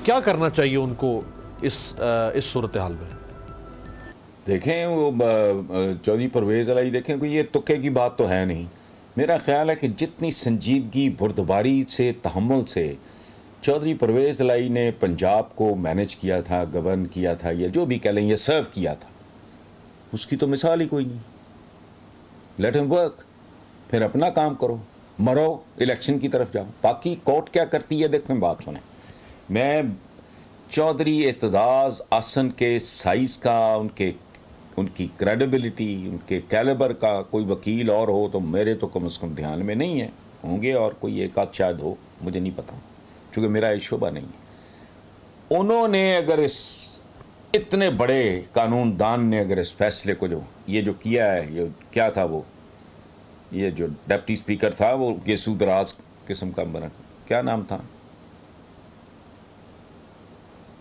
क्या करना चाहिए उनको इस सूरत हाल में? देखें वो चौधरी परवेज़ अलाई, देखें कोई ये तुक्के की बात तो है नहीं। मेरा ख्याल है कि जितनी संजीदगी, बुर्दबारी से, तहम्मुल से चौधरी परवेज़ अलाई ने पंजाब को मैनेज किया था, गवर्न किया था, या जो भी कह लें, ये सर्व किया था, उसकी तो मिसाल ही कोई नहीं। लेट हिम वर्क, फिर अपना काम करो, मरो, इलेक्शन की तरफ जाओ। बाकी कोर्ट क्या करती है देखें, बात सुने। मैं चौधरी एतजाज़ अहसन के साइज़ का, उनकी क्रेडिबिलिटी, उनके कैलिबर का कोई वकील और हो तो मेरे तो कम से कम ध्यान में नहीं है। होंगे और कोई एक आध शायद हो, मुझे नहीं पता, क्योंकि मेरा ये शोबा नहीं है। उन्होंने अगर इतने बड़े कानूनदान ने अगर इस फैसले को ये जो किया है, ये क्या था वो, ये जो डिप्टी स्पीकर था वो गेसू दराज किस्म का बना, क्या नाम था,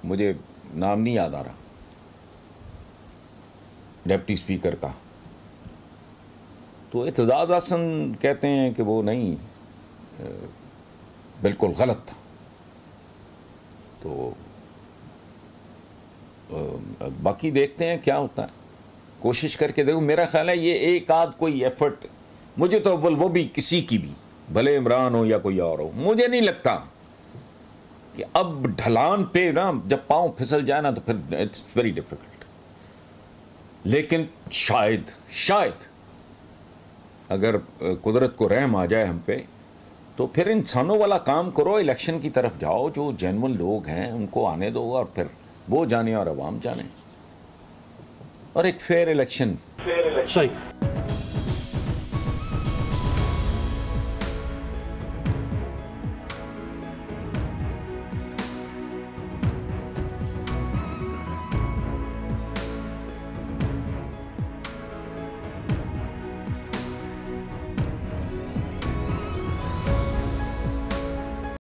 मुझे नाम नहीं याद आ रहा, डिप्टी स्पीकर का। तो एतजाज़ अहसन कहते हैं कि वो नहीं, बिल्कुल गलत था। तो बाकी देखते हैं क्या होता है, कोशिश करके देखो। मेरा ख्याल है ये एक आध कोई एफर्ट, मुझे तो वो भी किसी की भी, भले इमरान हो या कोई और हो, मुझे नहीं लगता कि अब ढलान पे ना जब पाँव फिसल जाए ना तो फिर इट्स वेरी डिफिकल्ट। लेकिन शायद अगर कुदरत को रहम आ जाए हम पे, तो फिर इंसानों वाला काम करो, इलेक्शन की तरफ जाओ, जो जेन्युइन लोग हैं उनको आने दो, और फिर वो जाने और अवाम जाने, और एक फेयर इलेक्शन। सही।